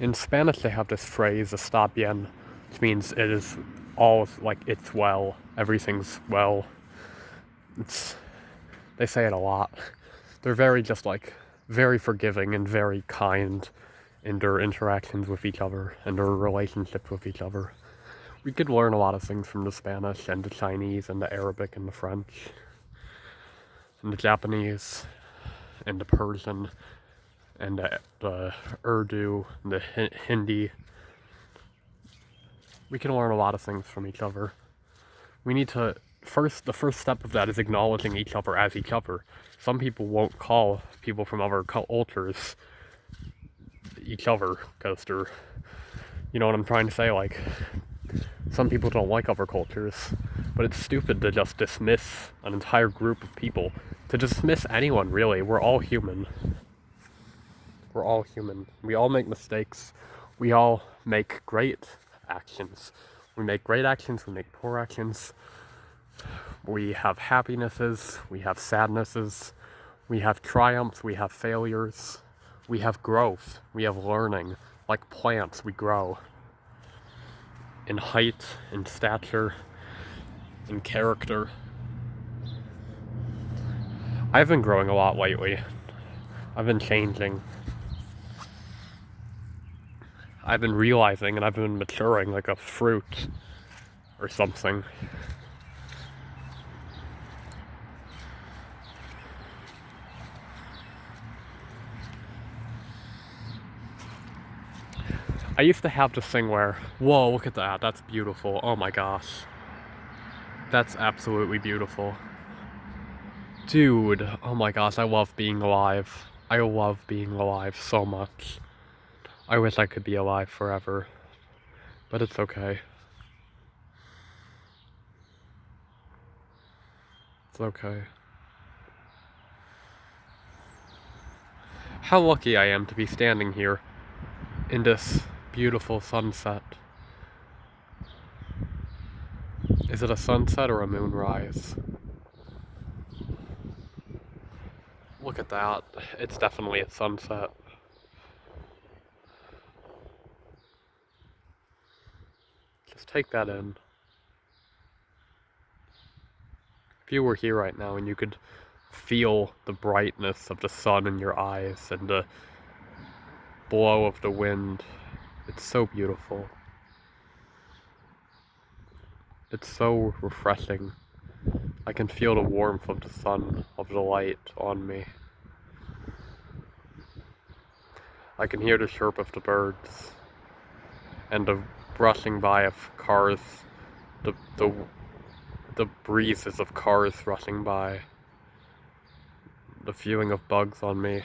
In Spanish, they have this phrase, "está bien," which means it is all like it's well, everything's well. It's they say it a lot. They're very just like very forgiving and very kind in their interactions with each other and their relationships with each other. We could learn a lot of things from the Spanish and the Chinese and the Arabic and the French and the Japanese and the Persian and the Urdu and the Hindi. We can learn a lot of things from each other. We need to the first step of that is acknowledging each other as each other. Some people won't call people from other cultures each other because they're, you know what I'm trying to say? Like, some people don't like other cultures, but it's stupid to just dismiss an entire group of people. To dismiss anyone, really. We're all human. We're all human. We all make mistakes. We all make great actions. We make great actions, we make poor actions. We have happinesses, we have sadnesses, we have triumphs, we have failures, we have growth, we have learning. Like plants, we grow. In height, in stature, in character. I've been growing a lot lately. I've been changing. I've been realizing and I've been maturing like a fruit or something. I used to have this thing where, whoa, look at that, that's beautiful, oh my gosh. That's absolutely beautiful. Dude, oh my gosh, I love being alive. I love being alive so much. I wish I could be alive forever, but it's okay. It's okay. How lucky I am to be standing here in this beautiful sunset. Is it a sunset or a moonrise? Look at that. It's definitely a sunset. Just take that in. If you were here right now and you could feel the brightness of the sun in your eyes and the blow of the wind, it's so beautiful. It's so refreshing. I can feel the warmth of the sun, of the light on me. I can hear the chirp of the birds and the rushing by of cars, the breezes of cars rushing by, the feeling of bugs on me,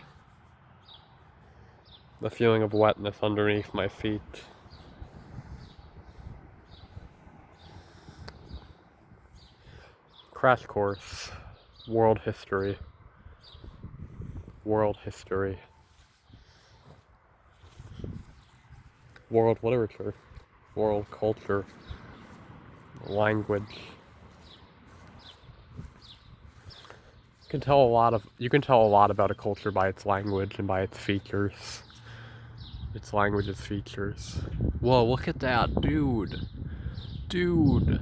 the feeling of wetness underneath my feet. Crash course, world history, world history, world literature, world culture, language. You can tell a lot about a culture by its language and by its features. Its language's features. Whoa, look at that, dude. Dude.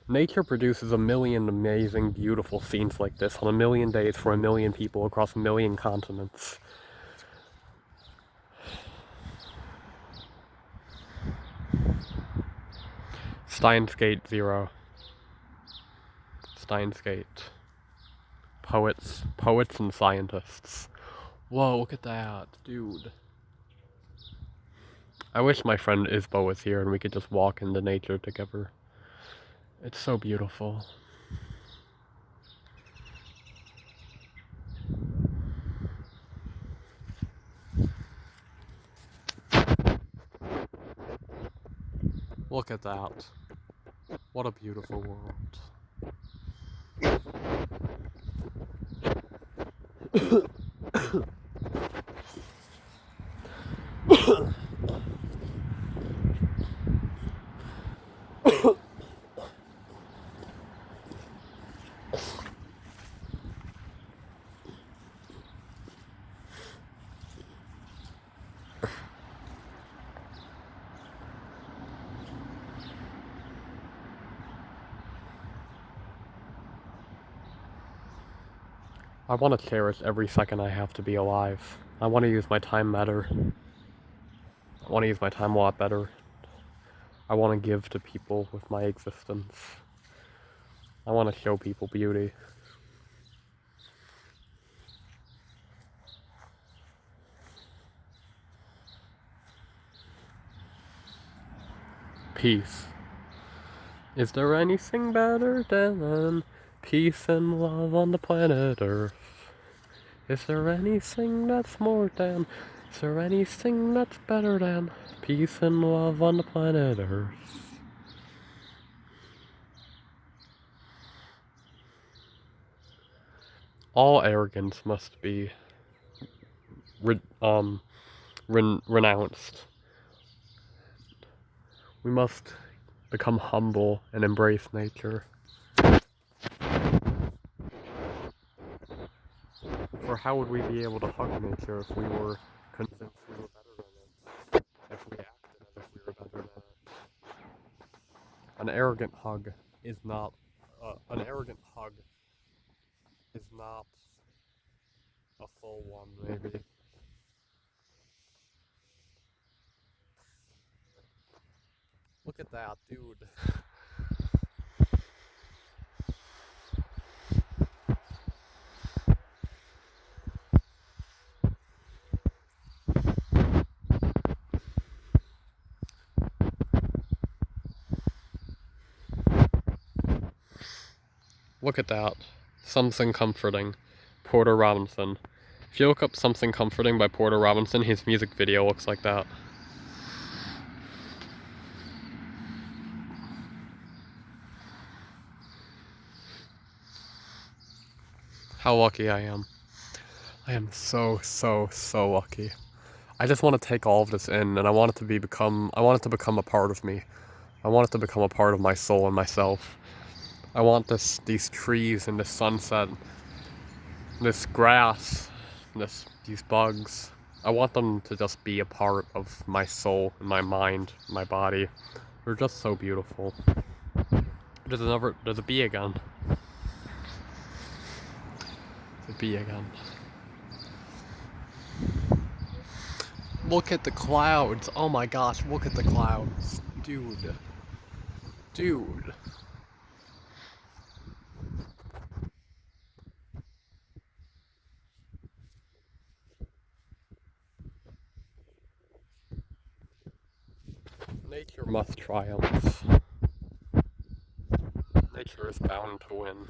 Nature produces a million amazing, beautiful scenes like this on a million days for a million people across a million continents. Steins Gate Zero. Steins Gate. Poets and scientists. Whoa, look at that, dude. I wish my friend Isbo was here and we could just walk into nature together. It's so beautiful. Look at that. What a beautiful world. I want to cherish every second I have to be alive. I want to use my time better. I want to use my time a lot better. I want to give to people with my existence. I want to show people beauty. Peace. Is there anything better than peace and love on the planet Earth? Is there anything that's more than? Is there anything that's better than peace and love on the planet Earth? All arrogance must be renounced. We must become humble and embrace nature. For how would we be able to hug nature if we were convinced we were better than it? If we acted as if we were better than it? An arrogant hug is not. An arrogant hug is not a full one, maybe. Look at that, dude. Look at that. Something Comforting. Porter Robinson. If you look up Something Comforting by Porter Robinson, his music video looks like that. How lucky I am. I am so lucky. I just want to take all of this in, and I want it to become a part of me. I want it to become a part of my soul and myself. I want these trees and this sunset, this grass, these bugs. I want them to just be a part of my soul, and my mind, my body. They're just so beautiful. There's a bee again. The bee again. Look at the clouds. Oh my gosh, look at the clouds. Dude. Nature must triumph. Nature is bound to win.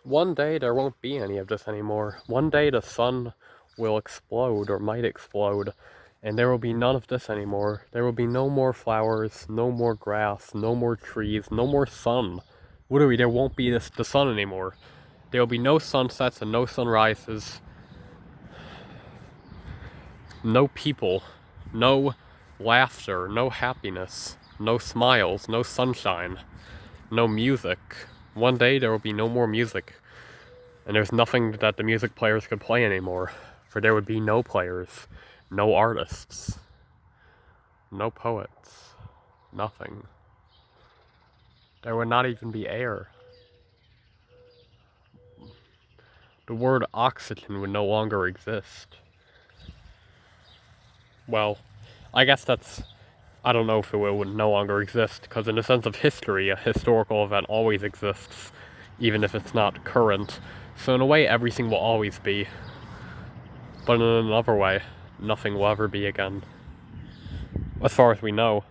One day there won't be any of this anymore. One day the sun will explode, or might explode, and there will be none of this anymore. There will be no more flowers, no more grass, no more trees, no more sun. Literally, there won't be the sun anymore. There will be no sunsets and no sunrises. No people, no laughter, no happiness, no smiles, no sunshine, no music. One day there will be no more music, and there's nothing that the music players could play anymore, for there would be no players, no artists, no poets, nothing. There would not even be air. The word oxygen would no longer exist. Well, I guess I don't know if it would no longer exist, because in the sense of history, a historical event always exists, even if it's not current. So in a way, everything will always be. But in another way, nothing will ever be again. As far as we know.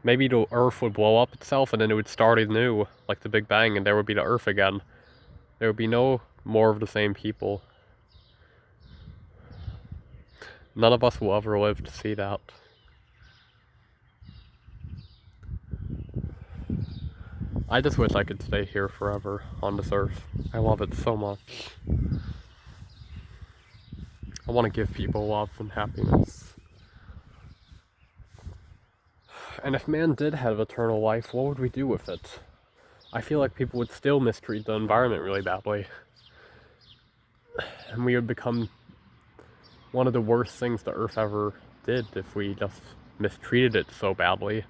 Maybe the Earth would blow up itself and then it would start anew, like the Big Bang, and there would be the Earth again. There would be no more of the same people. None of us will ever live to see that. I just wish I could stay here forever on this earth. I love it so much. I want to give people love and happiness. And if man did have eternal life, what would we do with it? I feel like people would still mistreat the environment really badly. And we would become one of the worst things the earth ever did if we just mistreated it so badly.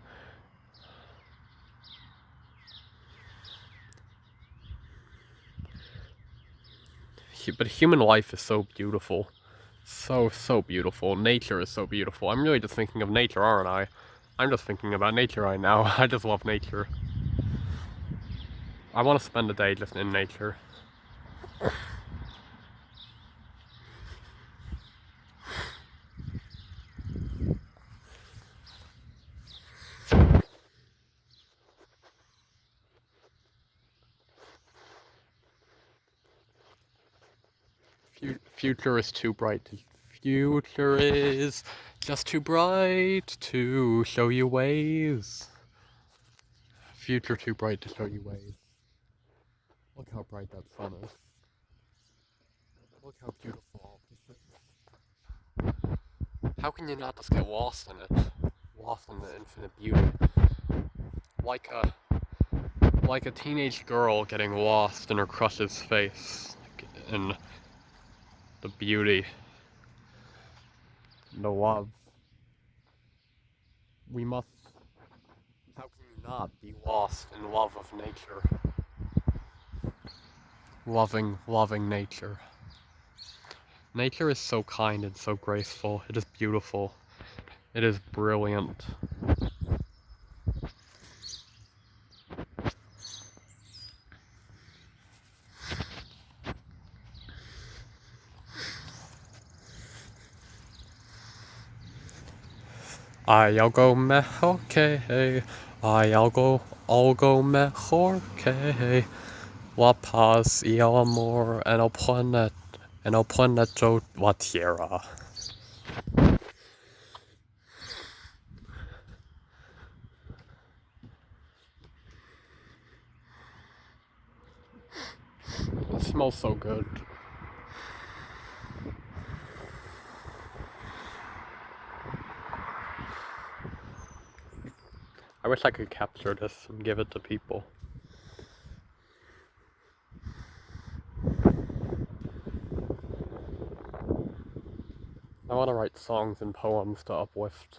but human life is so beautiful. So beautiful. Nature is so beautiful. I'm really just thinking of nature, aren't I? I'm just thinking about nature right now. I just love nature. I want to spend a day just in nature. Future is too bright. Future is just too bright to show you ways. Future too bright to show you ways. Look how bright that sun is. Look how beautiful all this is. How can you not just get lost in it? Lost in the infinite beauty. Like a teenage girl getting lost in her crush's face. In the beauty. The love. We must. How can you not be lost in love of nature? Loving nature. Nature is so kind and so graceful. It is beautiful. It is brilliant. Algo mejor que, hay algo mejor que la paz y el amor en el planeta la Tierra. It smells so good. I wish I could capture this and give it to people. I want to write songs and poems to uplift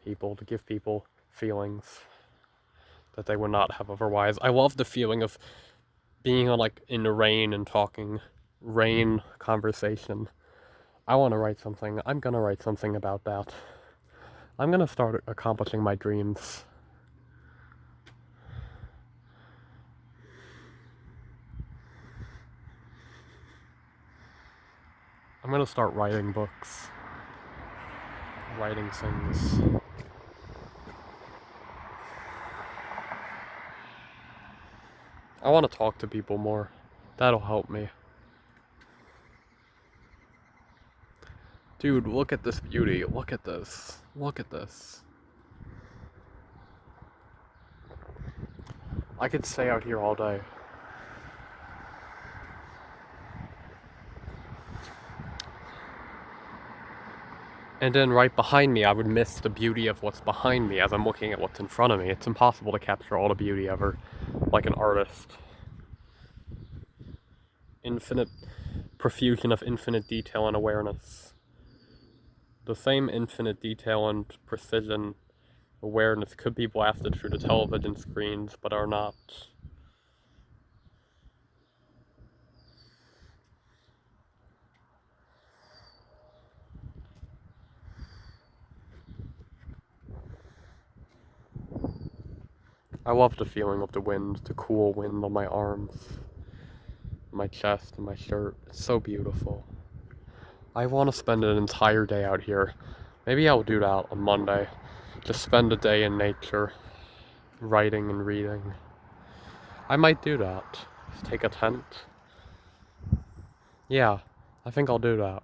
people, to give people feelings that they would not have otherwise. I love the feeling of being in the rain and talking, rain conversation. I want to write something. I'm gonna write something about that. I'm gonna start accomplishing my dreams. I'm gonna start writing books. Writing things. I want to talk to people more. That'll help me. Dude, look at this beauty. Look at this. Look at this. I could stay out here all day. And then right behind me, I would miss the beauty of what's behind me as I'm looking at what's in front of me. It's impossible to capture all the beauty ever, like an artist. Infinite profusion of infinite detail and awareness. The same infinite detail and precision awareness could be blasted through the television screens, but are not. I love the feeling of the wind, the cool wind on my arms, my chest, and my shirt. It's so beautiful. I want to spend an entire day out here. Maybe I'll do that on Monday. Just spend a day in nature, writing and reading. I might do that. Just take a tent. Yeah, I think I'll do that.